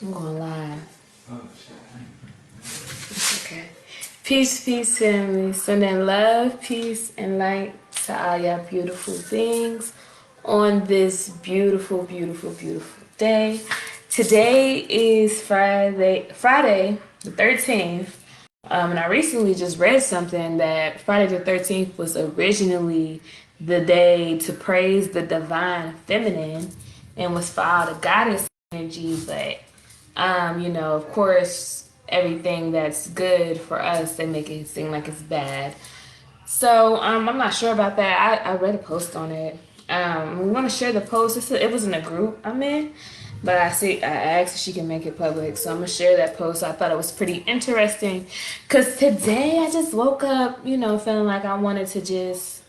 I'm going live. Oh, shit. It's okay. Peace, peace, family. Sending love, peace, and light to all y'all beautiful beings on this beautiful, beautiful, beautiful day. Today is Friday the 13th. And I recently just read something that Friday the 13th was originally the day to praise the divine feminine and was for all the goddess energy, but of course, everything that's good for us, they make it seem like it's bad. So I'm not sure about that. I read a post on it. We want to share the post. It was in a group I'm in, but I asked if she can make it public, so I'm gonna share that post. I thought it was pretty interesting, cause today I just woke up, feeling like I wanted to just,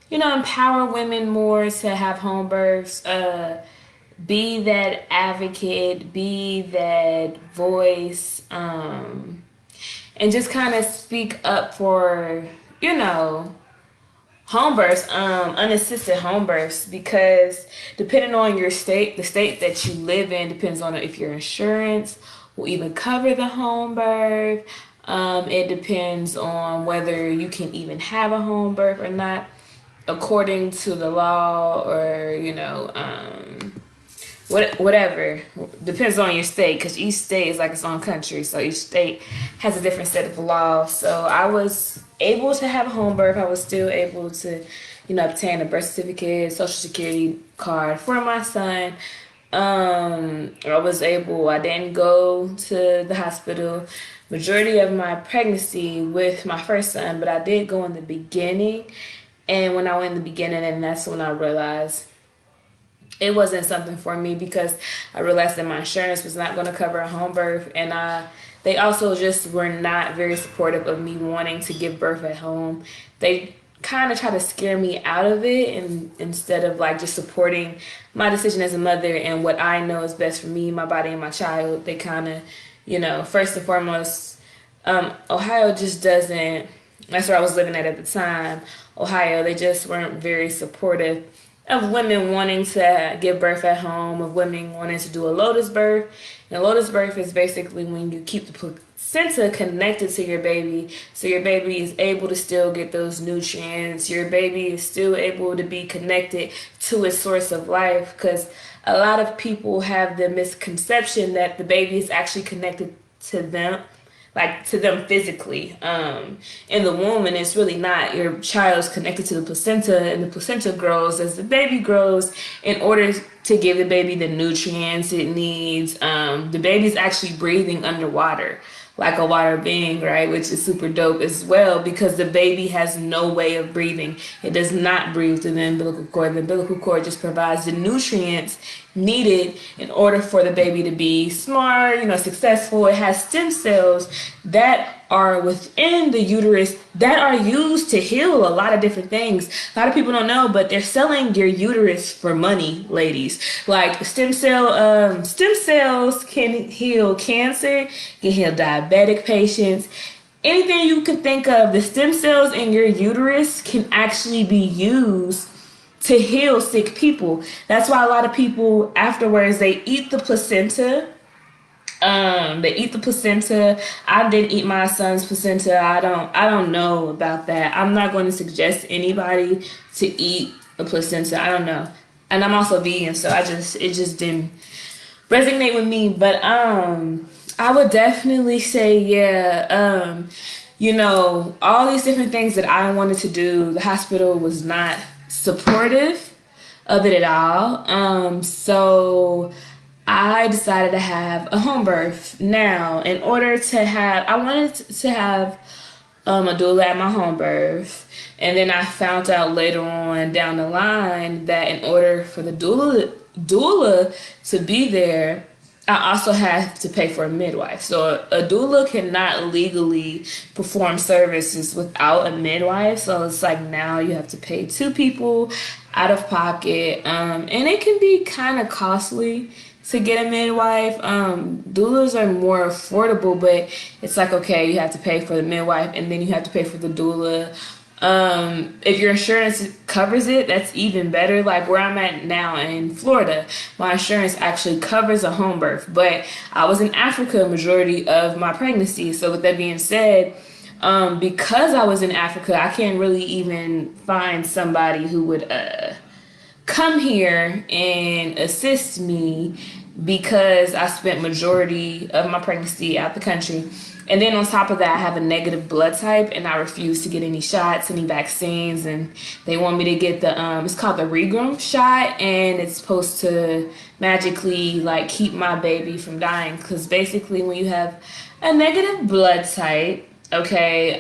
empower women more to have home births. Be that advocate, be that voice, and just kind of speak up for, home births, unassisted home births, because depending on your state, the state that you live in depends on if your insurance will even cover the home birth. It depends on whether you can even have a home birth or not, according to the law, or whatever, depends on your state, because each state is like its own country, so each state has a different set of laws. So I was able to have a home birth. I was still able to obtain a birth certificate, social security card for my son. I didn't go to the hospital majority of my pregnancy with my first son, but I did go in the beginning. And when I went in the beginning, and that's when I realized it wasn't something for me, because I realized that my insurance was not going to cover a home birth, and they also just were not very supportive of me wanting to give birth at home. They kind of try to scare me out of it, and instead of like just supporting my decision as a mother and what I know is best for me, my body, and my child, they kind of, first and foremost, Ohio just doesn't. That's where I was living at the time. Ohio, they just weren't very supportive of women wanting to give birth at home, of women wanting to do a lotus birth. And a lotus birth is basically when you keep the placenta connected to your baby, so your baby is able to still get those nutrients. Your baby is still able to be connected to its source of life, because a lot of people have the misconception that the baby is actually connected to them, like to them physically, in the womb, and it's really not. Your child is connected to the placenta, and the placenta grows as the baby grows in order to give the baby the nutrients it needs. The baby's actually breathing underwater like a water being, right? Which is super dope as well, because the baby has no way of breathing. It does not breathe through the umbilical cord. The umbilical cord just provides the nutrients needed in order for the baby to be smart, successful. It has stem cells that are within the uterus that are used to heal a lot of different things. A lot of people don't know, but they're selling your uterus for money, ladies. Like stem cells can heal cancer, can heal diabetic patients. Anything you can think of, the stem cells in your uterus can actually be used to heal sick people. That's why a lot of people afterwards, they eat the placenta. They eat the placenta. I didn't eat my son's placenta. I don't know about that. I'm not going to suggest anybody to eat a placenta. I don't know. And I'm also vegan, so it just didn't resonate with me. But I would definitely say, yeah, all these different things that I wanted to do, the hospital was not supportive of it at all. So I decided to have a home birth. Now, in order to have, I wanted to have a doula at my home birth. And then I found out later on down the line that in order for the doula to be there, I also have to pay for a midwife. So a doula cannot legally perform services without a midwife. So it's like now you have to pay two people out of pocket. And it can be kind of costly to get a midwife. Doulas are more affordable, but it's like, okay, you have to pay for the midwife and then you have to pay for the doula. If your insurance covers it, that's even better. Like where I'm at now in Florida, my insurance actually covers a home birth, but I was in Africa majority of my pregnancy. So with that being said, because I was in Africa, I can't really even find somebody who would come here and assist me because I spent majority of my pregnancy out the country. And then on top of that, I have a negative blood type and I refuse to get any shots, any vaccines. And they want me to get it's called the Regram shot. And it's supposed to magically like keep my baby from dying. Because basically when you have a negative blood type, okay,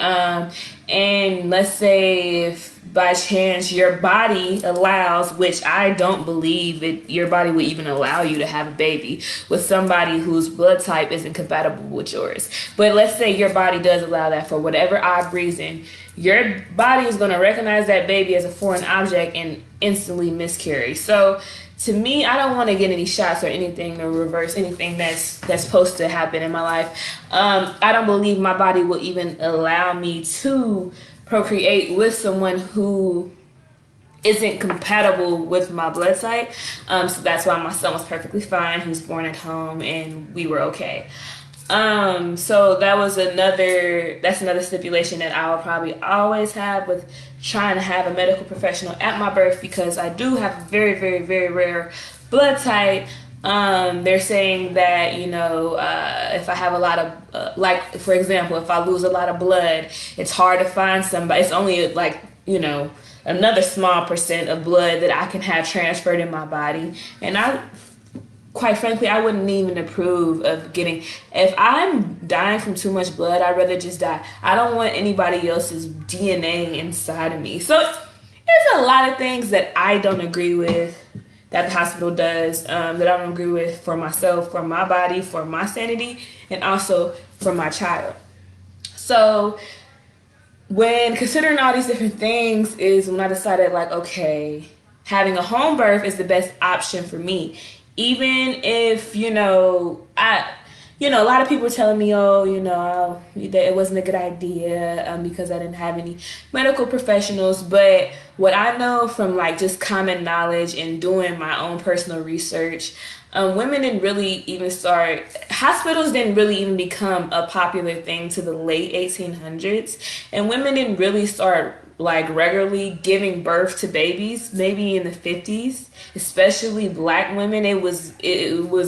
and let's say if by chance your body allows, which I don't believe that your body would even allow you to have a baby with somebody whose blood type isn't compatible with yours. But let's say your body does allow that for whatever odd reason, your body is going to recognize that baby as a foreign object and instantly miscarry. So to me, I don't want to get any shots or anything to reverse anything that's supposed to happen in my life. I don't believe my body will even allow me to procreate with someone who isn't compatible with my blood type. So that's why my son was perfectly fine. He was born at home and we were okay. So that's another stipulation that I will probably always have with trying to have a medical professional at my birth, because I do have a very, very, very rare blood type. They're saying that, if I have a lot of, like, for example, if I lose a lot of blood, it's hard to find somebody. It's only like, another small percent of blood that I can have transferred in my body. And quite frankly, I wouldn't even approve of if I'm dying from too much blood, I'd rather just die. I don't want anybody else's DNA inside of me. So there's a lot of things that I don't agree with that the hospital does, that I don't agree with for myself, for my body, for my sanity, and also for my child. So when considering all these different things is when I decided, like, okay, having a home birth is the best option for me. Even if, a lot of people were telling me, that it wasn't a good idea because I didn't have any medical professionals. But what I know from like just common knowledge and doing my own personal research, hospitals didn't really even become a popular thing to the late 1800s. And women didn't really start like regularly giving birth to babies maybe in the 50s, especially black women. It was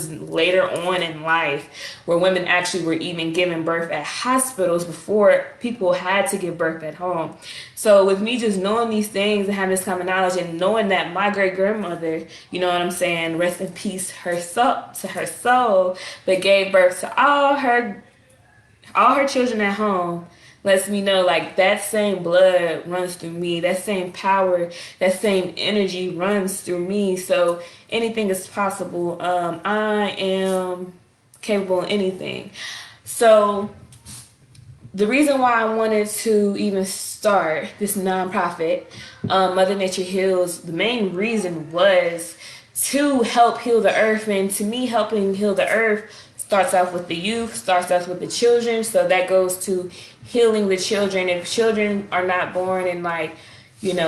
later on in life where women actually were even giving birth at hospitals before people had to give birth at home. So with me just knowing these things and having this common knowledge and knowing that my great grandmother, you know what I'm saying, rest in peace her soul, but gave birth to all her children at home, lets me know like that same blood runs through me, that same power, that same energy runs through me. So anything is possible. I am capable of anything. So the reason why I wanted to even start this nonprofit, Mother Nature Heals, the main reason was to help heal the earth. And to me, helping heal the earth starts off with the youth, starts off with the children. So that goes to healing the children. If children are not born in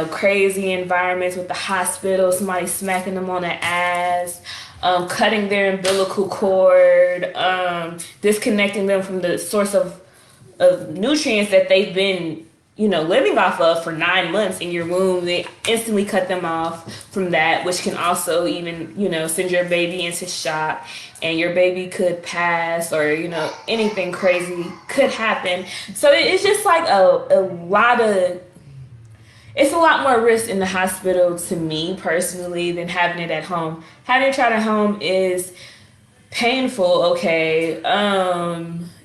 crazy environments with the hospital, somebody smacking them on the ass, cutting their umbilical cord, disconnecting them from the source of nutrients that they've been living off of for 9 months in your womb, they instantly cut them off from that, which can also even, send your baby into shock, and your baby could pass, or, anything crazy could happen. So it's just like it's a lot more risk in the hospital to me personally than having it at home. Having a child at home is painful, okay.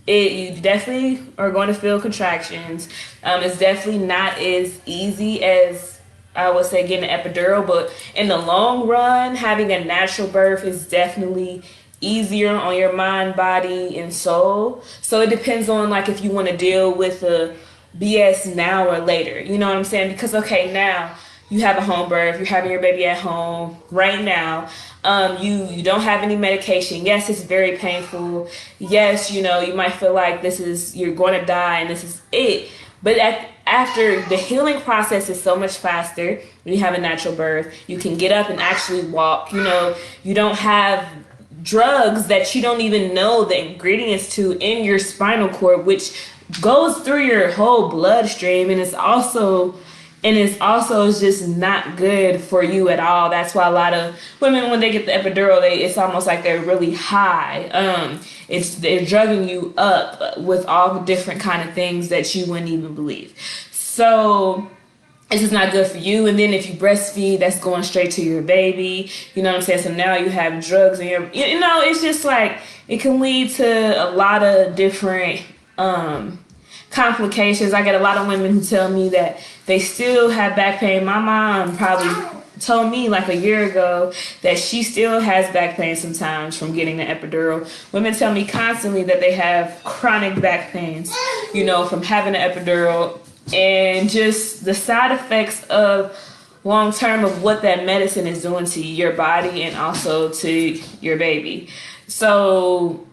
You definitely are going to feel contractions. It's definitely not as easy as I would say getting an epidural, but in the long run, having a natural birth is definitely easier on your mind, body, and soul. So it depends on like if you want to deal with the BS now or later. You know what I'm saying? Because okay, now you have a home birth, you're having your baby at home right now. You don't have any medication. Yes, it's very painful. Yes, you might feel like you're going to die and this is it. But after the healing process is so much faster when you have a natural birth, you can get up and actually walk. You don't have drugs that you don't even know the ingredients to in your spinal cord, which goes through your whole bloodstream, and it's also just not good for you at all. That's why a lot of women, when they get the epidural, it's almost like they're really high. They're drugging you up with all the different kind of things that you wouldn't even believe. So it's just not good for you. And then if you breastfeed, that's going straight to your baby. You know what I'm saying? So now you have drugs in your, it's just like, it can lead to a lot of different complications. I get a lot of women who tell me that they still have back pain. My mom probably told me like a year ago that she still has back pain sometimes from getting the epidural. Women tell me constantly that they have chronic back pains, from having the epidural, and just the side effects of long term of what that medicine is doing to your body and also to your baby. So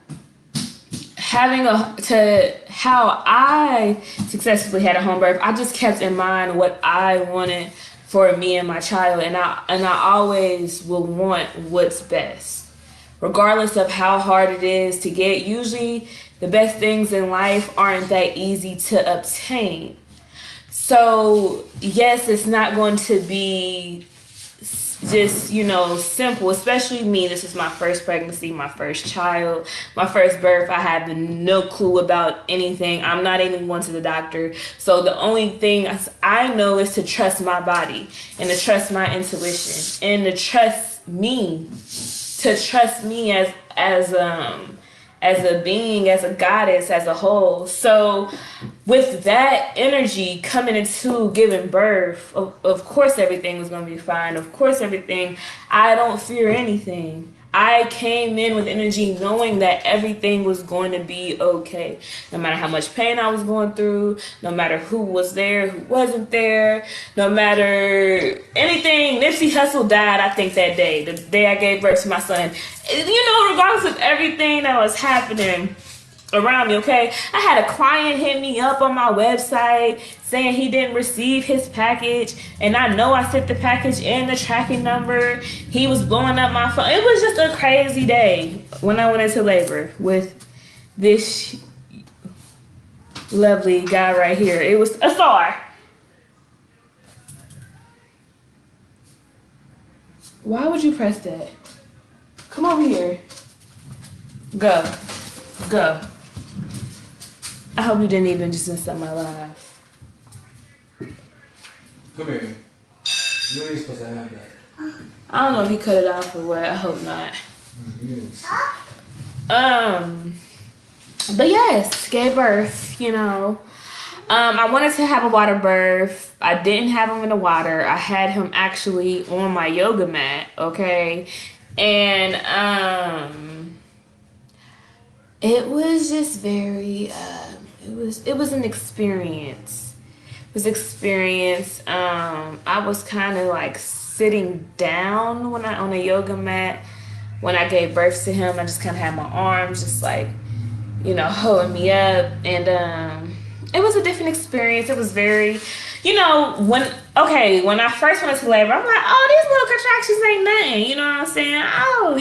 how I successfully had a home birth, I just kept in mind what I wanted for me and my child, and I always will want what's best, regardless of how hard it is to get. Usually, the best things in life aren't that easy to obtain. So yes, it's not going to be just simple, especially me. This is my first pregnancy, my first child, my first birth. I have no clue about anything. I'm not even going to the doctor, so the only thing I know is to trust my body and to trust my intuition and to trust me as a being, as a goddess, as a whole. So with that energy coming into giving birth, of course everything was going to be fine. Of course I don't fear anything. I came in with energy knowing that everything was going to be okay. No matter how much pain I was going through, no matter who was there, who wasn't there, no matter anything. Nipsey Hussle died, I think, that day, the day I gave birth to my son. Regardless of everything that was happening around me, okay? I had a client hit me up on my website saying he didn't receive his package, and I know I sent the package and the tracking number. He was blowing up my phone. It was just a crazy day when I went into labor with this lovely guy right here. It was a star. Why would you press that? Come over here. Go. I hope you didn't even just mess up my life. Come here. You ain't supposed to have that. I don't know if he cut it off or what. I hope not. Yes. But yes, gave birth, I wanted to have a water birth. I didn't have him in the water. I had him actually on my yoga mat, okay? And it was just very it was an experience. I was kind of like sitting down on a yoga mat when I gave birth to him. I just kind of had my arms just like, holding me up, and it was a different experience. It was very, when I first went into labor, I'm like, oh, these little contractions ain't nothing. You know what I'm saying? Oh,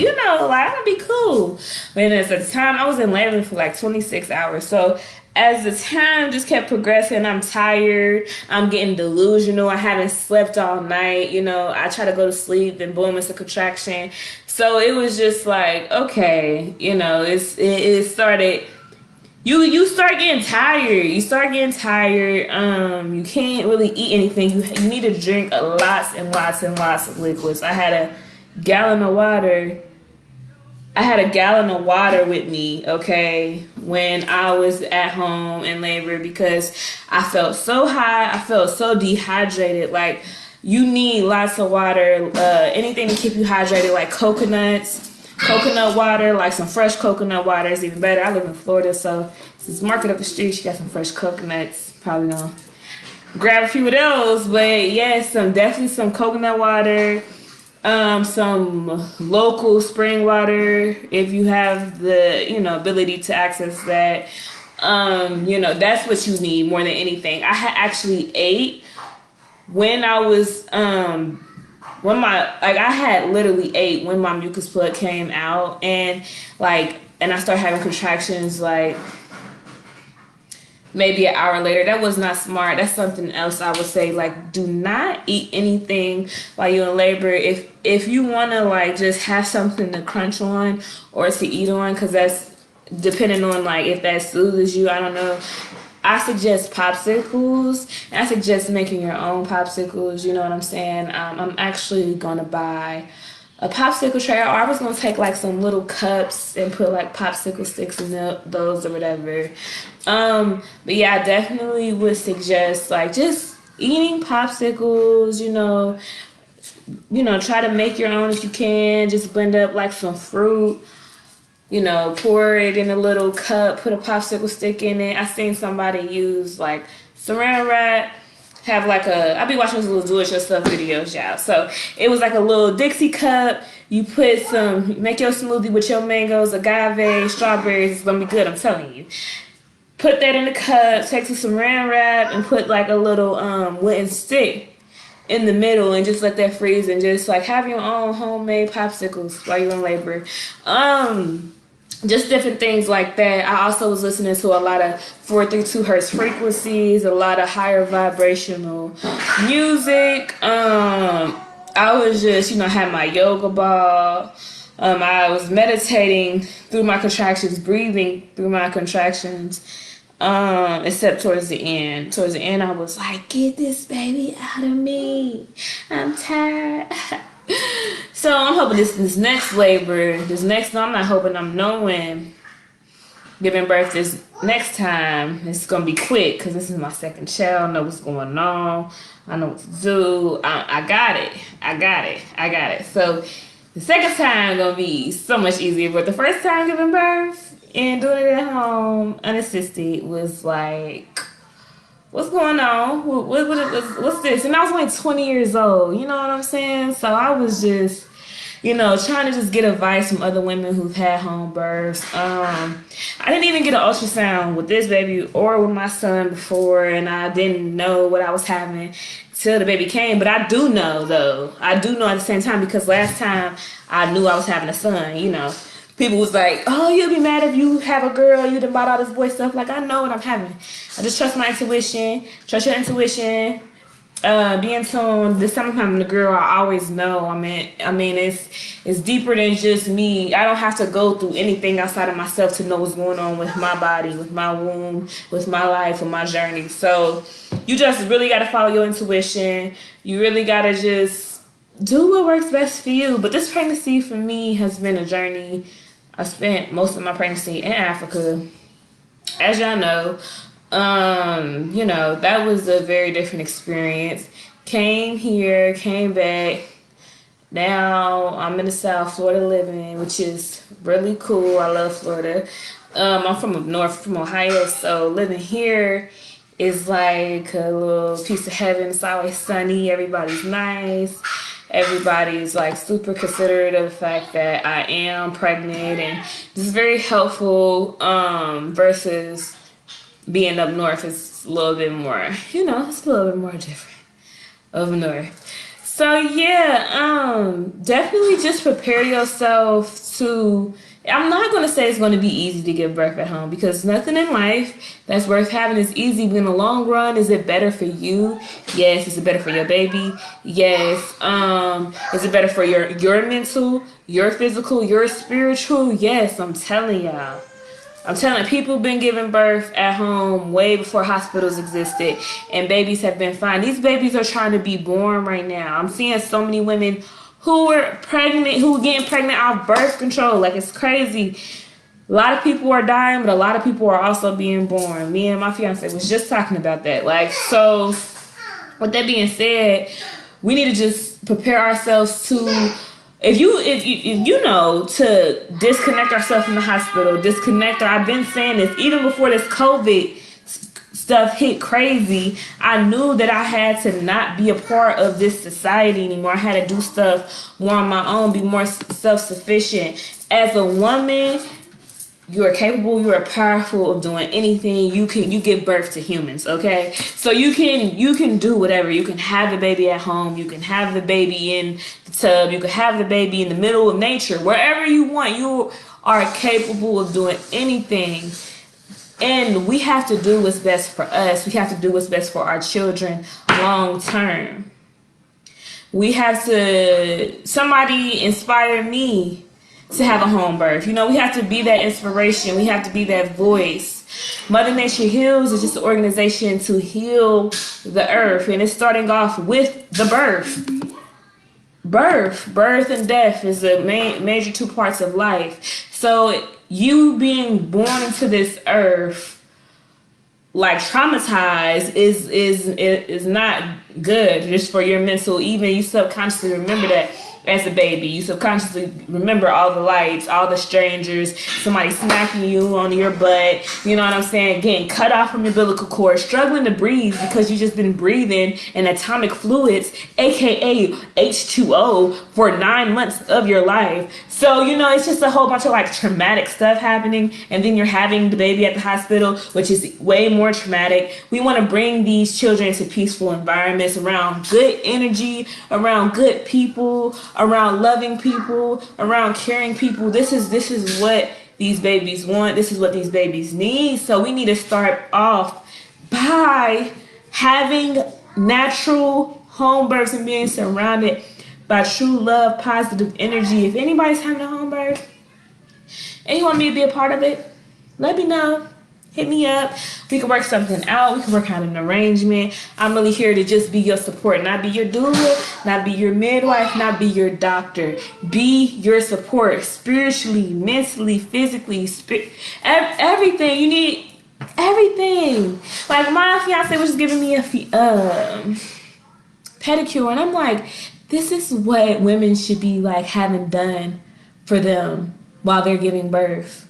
like, I'm gonna be cool. But at the time, I was in labor for like 26 hours. So as the time just kept progressing, I'm tired. I'm getting delusional. I haven't slept all night. I try to go to sleep, and boom, it's a contraction. So it was just like, okay, it started. You start getting tired. You can't really eat anything. You need to drink lots and lots and lots of liquids. I had a gallon of water. With me, okay, when I was at home in labor, because I felt so high. I felt so dehydrated. Like, you need lots of water. Anything to keep you hydrated, like coconut water, like some fresh coconut water is even better. I live in Florida, so this market up the street, she got some fresh coconuts. Probably gonna grab a few of those. But yes, definitely some coconut water, some local spring water if you have the ability to access that. That's what you need more than anything. I had actually ate when I was I had literally ate when my mucus plug came out, and I started having contractions like maybe an hour later. That was not smart. That's something else I would say. Like, do not eat anything while you're in labor. If you want to like just have something to crunch on or to eat on, because that's depending on like if that soothes you. I don't know. I suggest popsicles. And I suggest making your own popsicles. You know what I'm saying? I'm actually gonna buy a popsicle tray, or I was gonna take like some little cups and put like popsicle sticks in those or whatever. But yeah, I definitely would suggest like just eating popsicles. Try to make your own if you can. Just blend up like some fruit. Pour it in a little cup, put a popsicle stick in it. I seen somebody use like saran wrap, have like I be watching those little do-it-yourself videos, y'all. So it was like a little Dixie cup. You make your smoothie with your mangoes, agave, strawberries. It's gonna be good, I'm telling you. Put that in the cup, take some saran wrap, and put like a little wooden stick in the middle and just let that freeze and just like have your own homemade popsicles while you're in labor. Just different things like that. I also was listening to a lot of 432 hertz frequencies, a lot of higher vibrational music. I was just, had my yoga ball. I was meditating through my contractions, breathing through my contractions. Except towards the end. Towards the end, I was like, get this baby out of me. I'm tired. So I'm hoping this next labor, I'm not hoping, I'm knowing giving birth this next time, it's going to be quick because this is my second child. I know what's going on. I know what to do. I got it. So the second time going to be so much easier. But the first time giving birth and doing it at home, unassisted, was like, what's going on? What's this? And I was only 20 years old. You know what I'm saying? So I was just, trying to just get advice from other women who've had home births. I didn't even get an ultrasound with this baby or with my son before, and I didn't know what I was having till the baby came. But I do know, though. I do know at the same time, because last time I knew I was having a son, people was like, oh, you'll be mad if you have a girl, you done bought all this boy stuff. Like, I know what I'm having. I just trust my intuition. Trust your intuition. Be in tune. This time I'm having a girl, I always know. I mean, it's deeper than just me. I don't have to go through anything outside of myself to know what's going on with my body, with my womb, with my life, with my journey. So you just really got to follow your intuition. You really got to just do what works best for you. But this pregnancy for me has been a journey. I spent most of my pregnancy in Africa, as y'all know. That was a very different experience. Came here, came back. Now I'm in the South, Florida living, which is really cool. I love Florida. I'm from up north, from Ohio, so living here is like a little piece of heaven. It's always sunny. Everybody's nice. Everybody's like super considerate of the fact that I am pregnant, and this is very helpful versus being up north. Is a little bit more, it's a little bit more different up north. So yeah, definitely just prepare yourself to. I'm not going to say it's going to be easy to give birth at home, because nothing in life that's worth having is easy. But in the long run, is it better for you? Yes. Is it better for your baby? Yes. Is it better for your mental, your physical, your spiritual? Yes. I'm telling y'all. People been giving birth at home way before hospitals existed, and babies have been fine. These babies are trying to be born right now. I'm seeing so many women who are getting pregnant off birth control. Like, it's crazy. A lot of people are dying, but a lot of people are also being born. Me and my fiance was just talking about that. Like, so with that being said, we need to just prepare ourselves to, if you know, to disconnect ourselves from the hospital, I've been saying this even before this COVID stuff hit crazy. I knew that I had to not be a part of this society anymore. I had to do stuff more on my own, be more self-sufficient. As a woman, You are capable, you are powerful of doing anything. You give birth to humans, okay? So you can do whatever. You can have the baby at home, you can have the baby in the tub, you can have the baby in the middle of nature, wherever you want. You are capable of doing anything. And we have to do what's best for us. We have to do what's best for our children long term. We have to, somebody inspire me to have a home birth. You know, we have to be that inspiration. We have to be that voice. Mother Nature Heals is just an organization to heal the earth. And it's starting off with the birth. Birth and death is the major two parts of life. So you being born into this earth like traumatized is not good just for your mental. Even you subconsciously remember that as a baby. You subconsciously remember all the lights, all the strangers, somebody smacking you on your butt, you know what I'm saying, getting cut off from your umbilical cord, struggling to breathe because you just been breathing in atomic fluids, aka H2O, for 9 months of your life. So, you know, it's just a whole bunch of like traumatic stuff happening, and then you're having the baby at the hospital, which is way more traumatic. We want to bring these children into peaceful environments around good energy, around good people, around loving people, around caring people. This is what these babies want. This is what these babies need. So we need to start off by having natural home births and being surrounded by true love, positive energy. If anybody's having a home birth and you want me to be a part of it, let me know. Hit me up. We can work something out. We can work out an arrangement. I'm really here to just be your support, not be your doula, not be your midwife, not be your doctor. Be your support spiritually, mentally, physically, everything. You need everything. Like my fiance was just giving me a pedicure, and I'm like, this is what women should be like having done for them while they're giving birth.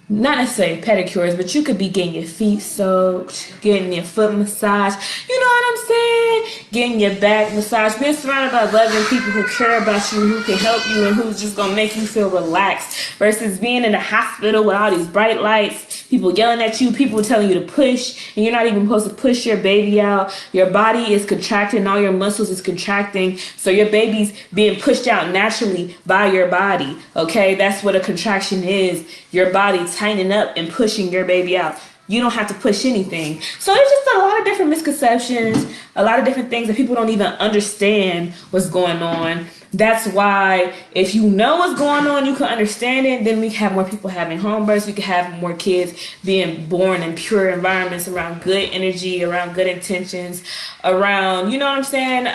Not necessarily pedicures, but you could be getting your feet soaked, getting your foot massage, you know what I'm saying? Getting your back massage, being surrounded by loving people who care about you, who can help you, and who's just gonna make you feel relaxed, versus being in a hospital with all these bright lights, people yelling at you, people telling you to push, and you're not even supposed to push your baby out. Your body is contracting, all your muscles is contracting, so your baby's being pushed out naturally by your body, okay? That's what a contraction is. Your body tightening up and pushing your baby out. You don't have to push anything. So it's just a lot of different misconceptions, a lot of different things that people don't even understand what's going on. That's why if you know what's going on, you can understand it. Then we can have more people having home births. We can have more kids being born in pure environments around good energy, around good intentions, around, you know what I'm saying?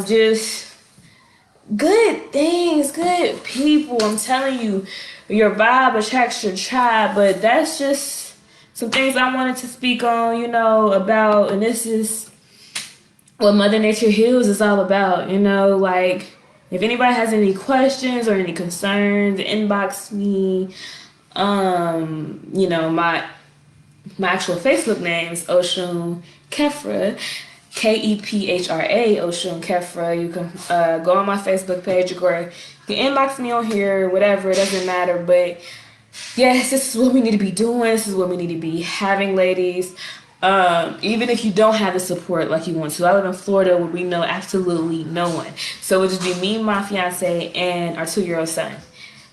Just good things, good people. I'm telling you, your vibe attracts your tribe. But that's just some things I wanted to speak on, you know, about. And this is what Mother Nature Heals is all about, you know. Like, if anybody has any questions or any concerns, inbox me. You know, my actual Facebook name is Oshun Kefra, Kephra, Oshun Kefra. You can go on my Facebook page, or you can inbox me on here, whatever, it doesn't matter. But yes, this is what we need to be doing. This is what we need to be having, ladies. Even if you don't have the support like you want to. I live in Florida where we know absolutely no one. So it would just be me, my fiance, and our 2-year-old son.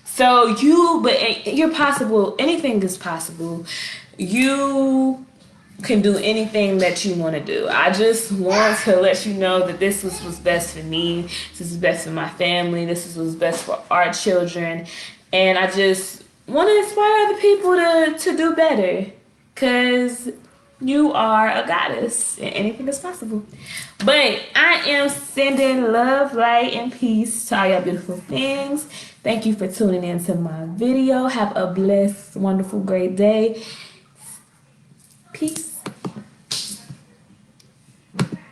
So you're possible. Anything is possible. You can do anything that you want to do. I just want to let you know that this was what's best for me. This is best for my family. This is what's best for our children. And I just want to inspire other people to do better. Because you are a goddess and anything is possible. But I am sending love, light, and peace to all y'all beautiful things. Thank you for tuning in to my video. Have a blessed, wonderful, great day. Peace.